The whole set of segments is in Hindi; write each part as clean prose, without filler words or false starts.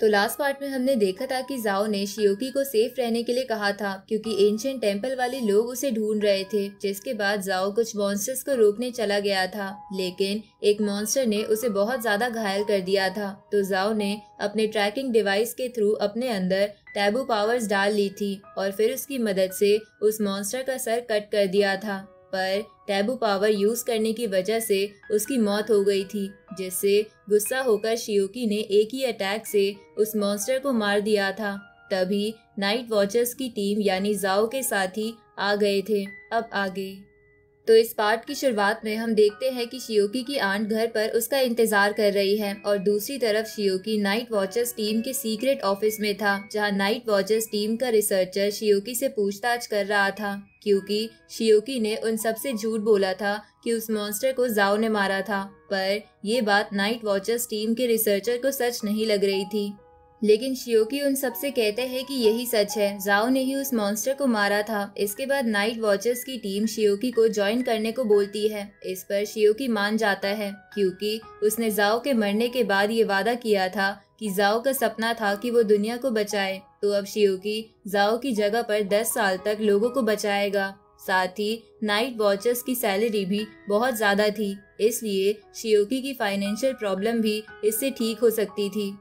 तो लास्ट पार्ट में हमने देखा था कि जाओ ने शियोकी को सेफ रहने के लिए कहा था क्योंकि एंशिएंट टेंपल वाले लोग उसे ढूंढ रहे थे। जिसके बाद जाओ कुछ मॉन्स्टर्स को रोकने चला गया था, लेकिन एक मॉन्स्टर ने उसे बहुत ज्यादा घायल कर दिया था। तो जाओ ने अपने ट्रैकिंग डिवाइस के थ्रू अपने अंदर टैबू पावर्स डाल ली थी और फिर उसकी मदद से उस मॉन्स्टर का सर कट कर दिया था। पर टैबू पावर यूज करने की वजह से उसकी मौत हो गई थी, जिससे गुस्सा होकर शियोकी ने एक ही अटैक से उस मॉन्स्टर को मार दिया था। तभी नाइट वॉचर्स की टीम यानी जाओ के साथी आ गए थे। अब आगे तो इस पार्ट की शुरुआत में हम देखते हैं कि शियोकी की आंट घर पर उसका इंतजार कर रही है और दूसरी तरफ शियोकी नाइट वॉचर्स टीम के सीक्रेट ऑफिस में था, जहां नाइट वॉचर्स टीम का रिसर्चर शियोकी से पूछताछ कर रहा था क्योंकि शियोकी ने उन सबसे झूठ बोला था कि उस मॉन्स्टर को जाओ ने मारा था। पर ये बात नाइट वॉचर्स टीम के रिसर्चर को सच नहीं लग रही थी, लेकिन शियोकी उन सबसे कहते हैं कि यही सच है, जाओ ने ही उस मॉन्स्टर को मारा था। इसके बाद नाइट वॉचर्स की टीम शियोकी को ज्वाइन करने को बोलती है। इस पर शियोकी मान जाता है क्योंकि उसने जाओ के मरने के बाद ये वादा किया था कि जाओ का सपना था कि वो दुनिया को बचाए। तो अब शियोकी जाओ की जगह पर 10 साल तक लोगों को बचाएगा। साथ ही नाइट वॉचर्स की सैलरी भी बहुत ज्यादा थी, इसलिए शियोकी की फाइनेंशियल प्रॉब्लम भी इससे ठीक हो सकती थी।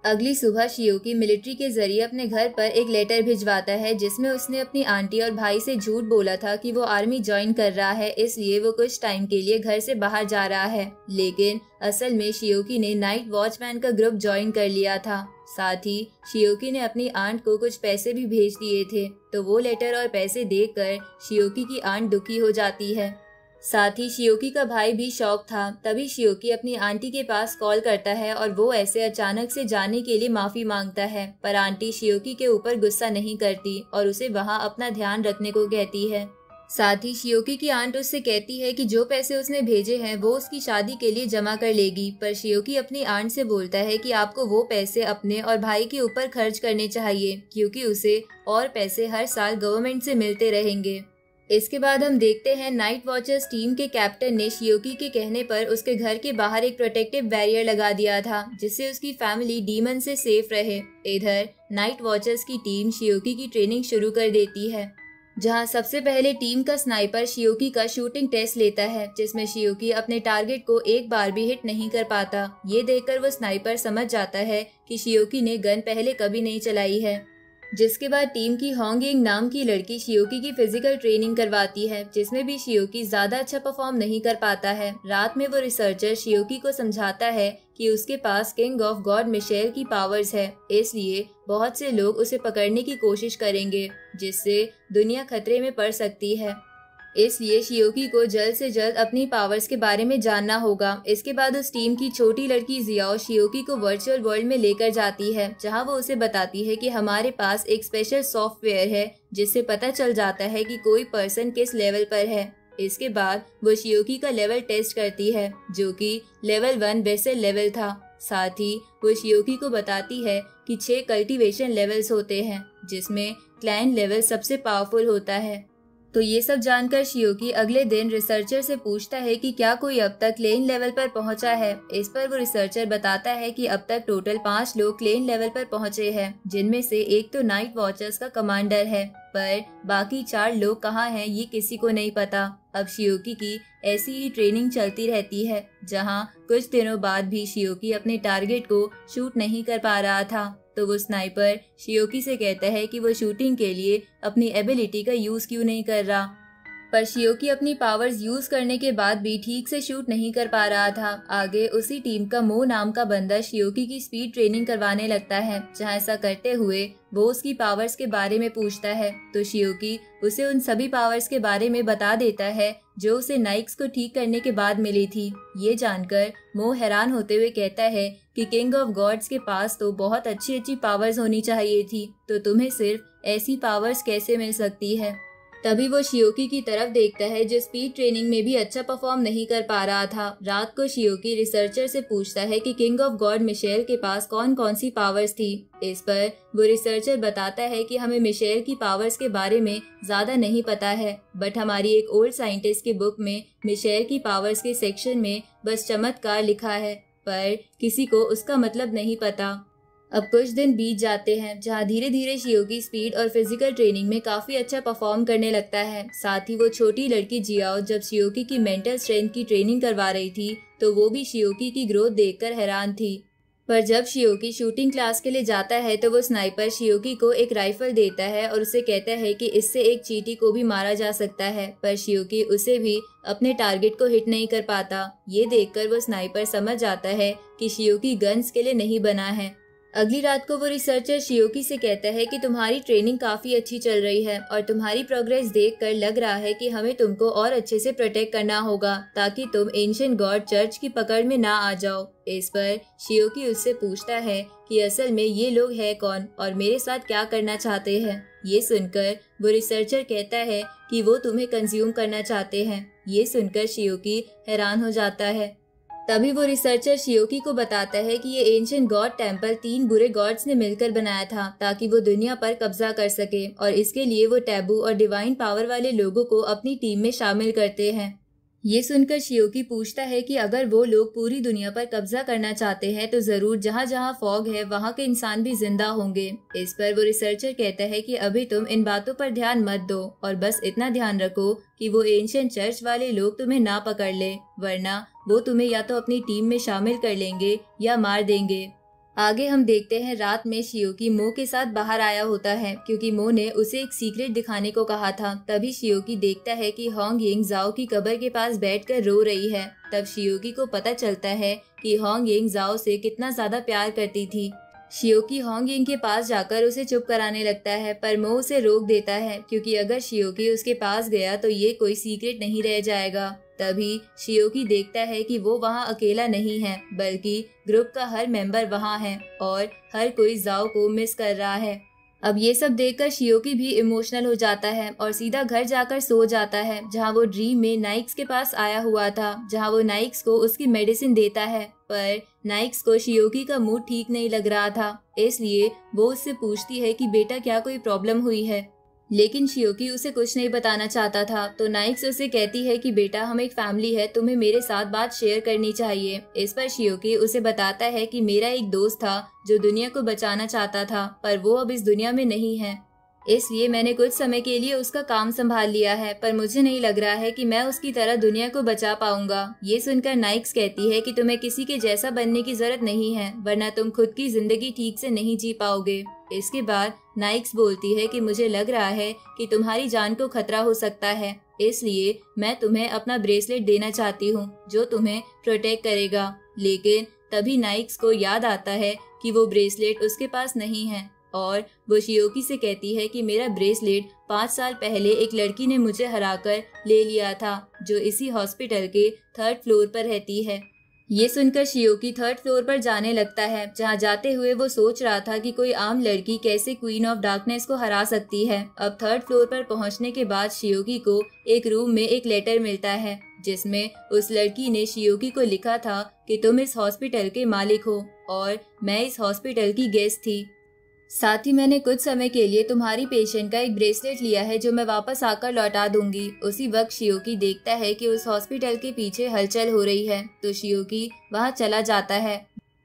अगली सुबह शियोकी मिलिट्री के जरिए अपने घर पर एक लेटर भिजवाता है जिसमें उसने अपनी आंटी और भाई से झूठ बोला था कि वो आर्मी ज्वाइन कर रहा है, इसलिए वो कुछ टाइम के लिए घर से बाहर जा रहा है। लेकिन असल में शियोकी ने नाइट वॉचमैन का ग्रुप ज्वाइन कर लिया था। साथ ही शियोकी ने अपनी आंट को कुछ पैसे भी भेज दिए थे। तो वो लेटर और पैसे देखकर शियोकी की आंट दुखी हो जाती है। साथ ही शियोकी का भाई भी शॉक था। तभी शियोकी अपनी आंटी के पास कॉल करता है और वो ऐसे अचानक से जाने के लिए माफी मांगता है, पर आंटी शियोकी के ऊपर गुस्सा नहीं करती और उसे वहां अपना ध्यान रखने को कहती है। साथ ही शियोकी की आंट उससे कहती है कि जो पैसे उसने भेजे हैं वो उसकी शादी के लिए जमा कर लेगी, पर शियोकी अपनी आंट से बोलता है कि आपको वो पैसे अपने और भाई के ऊपर खर्च करने चाहिए क्योंकि उसे और पैसे हर साल गवर्नमेंट से मिलते रहेंगे। इसके बाद हम देखते हैं नाइट वॉचर्स टीम के कैप्टन ने शियोकी के कहने पर उसके घर के बाहर एक प्रोटेक्टिव बैरियर लगा दिया था जिससे उसकी फैमिली डीमन से सेफ रहे। इधर नाइट वॉचर्स की टीम शियोकी की ट्रेनिंग शुरू कर देती है, जहां सबसे पहले टीम का स्नाइपर शियोकी का शूटिंग टेस्ट लेता है, जिसमें शियोकी अपने टारगेट को एक बार भी हिट नहीं कर पाता। ये देखकर वो स्नाइपर समझ जाता है कि शियोकी ने गन पहले कभी नहीं चलाई है। जिसके बाद टीम की होंगिंग नाम की लड़की शियोकी की फिजिकल ट्रेनिंग करवाती है, जिसमें भी शियोकी ज्यादा अच्छा परफॉर्म नहीं कर पाता है। रात में वो रिसर्चर शियोकी को समझाता है कि उसके पास किंग ऑफ गॉड मिशेल की पावर्स है, इसलिए बहुत से लोग उसे पकड़ने की कोशिश करेंगे जिससे दुनिया खतरे में पड़ सकती है। इसलिए शियोकी को जल्द से जल्द अपनी पावर्स के बारे में जानना होगा। इसके बाद उस टीम की छोटी लड़की जियाओ शियोकी को वर्चुअल वर्ल्ड में लेकर जाती है, जहां वो उसे बताती है कि हमारे पास एक स्पेशल सॉफ्टवेयर है जिससे पता चल जाता है कि कोई पर्सन किस लेवल पर है। इसके बाद वो शियोकी का लेवल टेस्ट करती है जो कि लेवल 1 वेसल लेवल था। साथ ही वो शियोकी को बताती है कि 6 कल्टीवेशन लेवल्स होते हैं, जिसमें क्लैन लेवल सबसे पावरफुल होता है। तो ये सब जानकर शियोकी अगले दिन रिसर्चर से पूछता है कि क्या कोई अब तक क्लेन लेवल पर पहुंचा है। इस पर वो रिसर्चर बताता है कि अब तक टोटल 5 लोग क्लेन लेवल पर पहुंचे हैं, जिनमें से एक तो नाइट वॉचर्स का कमांडर है, पर बाकी 4 लोग कहाँ हैं ये किसी को नहीं पता। अब शियोकी की ऐसी ही ट्रेनिंग चलती रहती है, जहां कुछ दिनों बाद भी शियोकी अपने टारगेट को शूट नहीं कर पा रहा था। तो वो स्नाइपर शियोकी से कहता है कि वो शूटिंग के लिए अपनी एबिलिटी का यूज क्यों नहीं कर रहा, पर शियोकी अपनी पावर्स यूज करने के बाद भी ठीक से शूट नहीं कर पा रहा था। आगे उसी टीम का मो नाम का बंदा शियोकी की स्पीड ट्रेनिंग करवाने लगता है, जहां ऐसा करते हुए वो उसकी पावर्स के बारे में पूछता है। तो शियोकी उसे उन सभी पावर्स के बारे में बता देता है जो उसे नाइक्स को ठीक करने के बाद मिली थी। ये जानकर मो हैरान होते हुए कहता है कि किंग ऑफ गॉड्स के पास तो बहुत अच्छी अच्छी पावर्स होनी चाहिए थी, तो तुम्हें सिर्फ ऐसी पावर्स कैसे मिल सकती है। तभी वो शियोकी की तरफ देखता है जो स्पीड ट्रेनिंग में भी अच्छा परफॉर्म नहीं कर पा रहा था। रात को शियोकी रिसर्चर से पूछता है कि किंग ऑफ गॉड मिशेल के पास कौन कौन सी पावर्स थी। इस पर वो रिसर्चर बताता है कि हमें मिशेल की पावर्स के बारे में ज्यादा नहीं पता है, बट हमारी एक ओल्ड साइंटिस्ट की बुक में मिशेल की पावर्स के सेक्शन में बस चमत्कार लिखा है, पर किसी को उसका मतलब नहीं पता। अब कुछ दिन बीत जाते हैं जहाँ धीरे धीरे शियोकी स्पीड और फिजिकल ट्रेनिंग में काफी अच्छा परफॉर्म करने लगता है। साथ ही वो छोटी लड़की जियाओ जब शियोकी की मेंटल स्ट्रेंथ की ट्रेनिंग करवा रही थी तो वो भी शियोकी की ग्रोथ देखकर हैरान थी। पर जब शियोकी शूटिंग क्लास के लिए जाता है तो वो स्नाइपर शियोकी को एक राइफल देता है और उसे कहता है कि इससे एक चींटी को भी मारा जा सकता है, पर शियोकी उसे भी अपने टारगेट को हिट नहीं कर पाता। ये देखकर वो स्नाइपर समझ जाता है कि शियोकी गन्स के लिए नहीं बना है। अगली रात को वो रिसर्चर शियोकी से कहता है कि तुम्हारी ट्रेनिंग काफी अच्छी चल रही है और तुम्हारी प्रोग्रेस देखकर लग रहा है कि हमें तुमको और अच्छे से प्रोटेक्ट करना होगा ताकि तुम एंशिएंट गॉड चर्च की पकड़ में ना आ जाओ। इस पर शियोकी उससे पूछता है कि असल में ये लोग हैं कौन और मेरे साथ क्या करना चाहते हैं। ये सुनकर वो रिसर्चर कहता है कि वो तुम्हें कंज्यूम करना चाहते हैं। ये सुनकर शियोकी हैरान हो जाता है। तभी वो रिसर्चर शियोकी को बताता है कि ये एंशिएंट गॉड टेम्पल 3 बुरे गॉड्स ने मिलकर बनाया था ताकि वो दुनिया पर कब्जा कर सके और इसके लिए वो टैबू और डिवाइन पावर वाले लोगों को अपनी टीम में शामिल करते हैं। ये सुनकर शियोकी पूछता है कि अगर वो लोग पूरी दुनिया पर कब्जा करना चाहते हैं तो जरूर जहाँ जहाँ फॉग है वहाँ के इंसान भी जिंदा होंगे। इस पर वो रिसर्चर कहता है कि अभी तुम इन बातों पर ध्यान मत दो और बस इतना ध्यान रखो कि वो एंशिएंट चर्च वाले लोग तुम्हें ना पकड़ ले, वरना वो तुम्हें या तो अपनी टीम में शामिल कर लेंगे या मार देंगे। आगे हम देखते हैं रात में शियोकी मो के साथ बाहर आया होता है क्योंकि मो ने उसे एक सीक्रेट दिखाने को कहा था। तभी शियोकी देखता है कि होंग यिंग जाओ की कब्र के पास बैठकर रो रही है। तब शियोकी को पता चलता है कि होंग यिंग जाओ से कितना ज्यादा प्यार करती थी। शियोकी होंग यिंग के पास जाकर उसे चुप कराने लगता है पर मो उसे रोक देता है क्योंकि अगर शियोकी उसके पास गया तो ये कोई सीक्रेट नहीं रह जाएगा। तभी शियोकी देखता है कि वो वहाँ अकेला नहीं है बल्कि ग्रुप का हर मेंबर वहाँ है और हर कोई जाओ को मिस कर रहा है। अब ये सब देखकर शियोकी भी इमोशनल हो जाता है और सीधा घर जाकर सो जाता है जहाँ वो ड्रीम में नाइक्स के पास आया हुआ था, जहाँ वो नाइक्स को उसकी मेडिसिन देता है। पर नाइक्स को शियोकी का मूड ठीक नहीं लग रहा था, इसलिए वो उससे पूछती है कि बेटा क्या कोई प्रॉब्लम हुई है, लेकिन शियोकी उसे कुछ नहीं बताना चाहता था। तो नाइक्स उसे कहती है कि बेटा हम एक फैमिली है, तुम्हें मेरे साथ बात शेयर करनी चाहिए। इस पर शियोकी उसे बताता है कि मेरा एक दोस्त था जो दुनिया को बचाना चाहता था पर वो अब इस दुनिया में नहीं है, इसलिए मैंने कुछ समय के लिए उसका काम संभाल लिया है, पर मुझे नहीं लग रहा है कि मैं उसकी तरह दुनिया को बचा पाऊंगा। ये सुनकर नाइक्स कहती है कि तुम्हें किसी के जैसा बनने की जरूरत नहीं है वरना तुम खुद की जिंदगी ठीक से नहीं जी पाओगे। इसके बाद नाइक्स बोलती है कि मुझे लग रहा है कि तुम्हारी जान को खतरा हो सकता है, इसलिए मैं तुम्हें अपना ब्रेसलेट देना चाहती हूँ जो तुम्हें प्रोटेक्ट करेगा। लेकिन तभी नाइक्स को याद आता है कि वो ब्रेसलेट उसके पास नहीं है और वो शियोकी से कहती है कि मेरा ब्रेसलेट 5 साल पहले एक लड़की ने मुझे हराकर ले लिया था जो इसी हॉस्पिटल के 3rd फ्लोर पर रहती है। ये सुनकर शियोकी 3rd फ्लोर पर जाने लगता है जहाँ जाते हुए वो सोच रहा था कि कोई आम लड़की कैसे क्वीन ऑफ डार्कनेस को हरा सकती है। अब 3rd फ्लोर पर पहुँचने के बाद शियोकी को एक रूम में एक लेटर मिलता है जिसमें उस लड़की ने शियोकी को लिखा था कि तुम इस हॉस्पिटल के मालिक हो और मैं इस हॉस्पिटल की गेस्ट थी। साथ ही मैंने कुछ समय के लिए तुम्हारी पेशेंट का एक ब्रेसलेट लिया है जो मैं वापस आकर लौटा दूंगी। उसी वक्त शियोकी देखता है कि उस हॉस्पिटल के पीछे हलचल हो रही है तो शियोकी वहां चला जाता है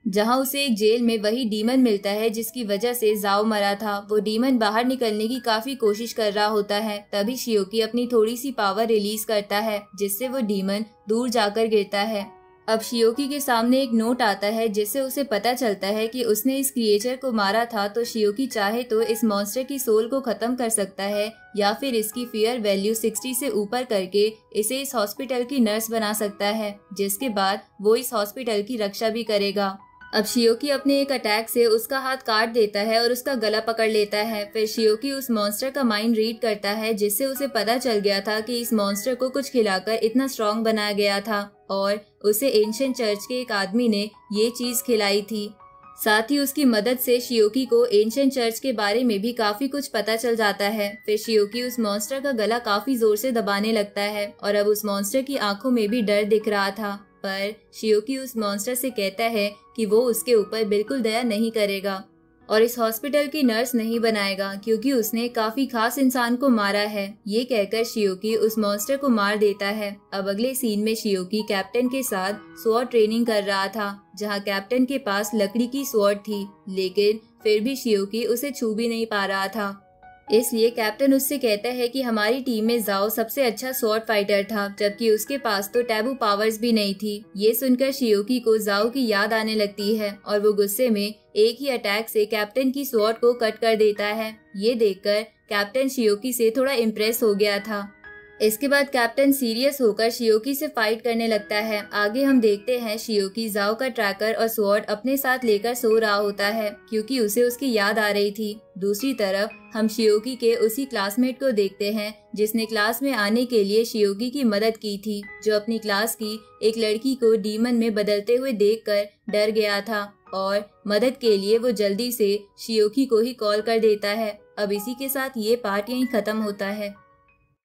जहां उसे एक जेल में वही डीमन मिलता है जिसकी वजह से जाओ मरा था। वो डीमन बाहर निकलने की काफी कोशिश कर रहा होता है। तभी शियोकी अपनी थोड़ी सी पावर रिलीज करता है जिससे वो डीमन दूर जाकर गिरता है। अब शियोकी के सामने एक नोट आता है जिससे उसे पता चलता है कि उसने इस क्रिएचर को मारा था तो शियोकी चाहे तो इस मॉन्स्टर की सोल को खत्म कर सकता है या फिर इसकी फियर वैल्यू 60 से ऊपर करके इसे इस हॉस्पिटल की नर्स बना सकता है, जिसके बाद वो इस हॉस्पिटल की रक्षा भी करेगा। अब शियोकी अपने एक अटैक से उसका हाथ काट देता है और उसका गला पकड़ लेता है। फिर शियोकी उस मॉन्स्टर का माइंड रीड करता है जिससे उसे पता चल गया था कि इस मॉन्स्टर को कुछ खिलाकर इतना स्ट्रॉन्ग बनाया गया था और उसे एंशिएंट चर्च के एक आदमी ने ये चीज खिलाई थी। साथ ही उसकी मदद से शियोकी को एंशिएंट चर्च के बारे में भी काफी कुछ पता चल जाता है। फिर शियोकी उस मॉन्स्टर का गला काफी जोर से दबाने लगता है और अब उस मॉन्स्टर की आंखों में भी डर दिख रहा था, पर शियोकी उस मॉन्स्टर से कहता है कि वो उसके ऊपर बिल्कुल दया नहीं करेगा। और इस हॉस्पिटल की नर्स नहीं बनाएगा क्योंकि उसने काफी खास इंसान को मारा है। ये कहकर शियोकी उस मॉन्स्टर को मार देता है। अब अगले सीन में शियोकी कैप्टन के साथ स्वॉर्ड ट्रेनिंग कर रहा था, जहाँ कैप्टन के पास लकड़ी की स्वॉर्ड थी, लेकिन फिर भी शियोकी उसे छू भी नहीं पा रहा था। इसलिए कैप्टन उससे कहता है कि हमारी टीम में जाओ सबसे अच्छा स्वॉर्ड फाइटर था, जबकि उसके पास तो टैबू पावर्स भी नहीं थी। ये सुनकर शियोकी को जाओ की याद आने लगती है और वो गुस्से में एक ही अटैक से कैप्टन की स्वॉर्ड को कट कर देता है। ये देखकर कैप्टन शियोकी से थोड़ा इम्प्रेस हो गया था। इसके बाद कैप्टन सीरियस होकर शियोकी से फाइट करने लगता है। आगे हम देखते हैं शियोकी जाओ का ट्रैकर और स्वॉर्ड अपने साथ लेकर सो रहा होता है क्योंकि उसे उसकी याद आ रही थी। दूसरी तरफ हम शियोकी के उसी क्लासमेट को देखते हैं जिसने क्लास में आने के लिए शियोकी की मदद की थी, जो अपनी क्लास की एक लड़की को डीमन में बदलते हुए देखकर डर गया था और मदद के लिए वो जल्दी से शियोकी को ही कॉल कर देता है। अब इसी के साथ ये पार्ट यहीं खत्म होता है।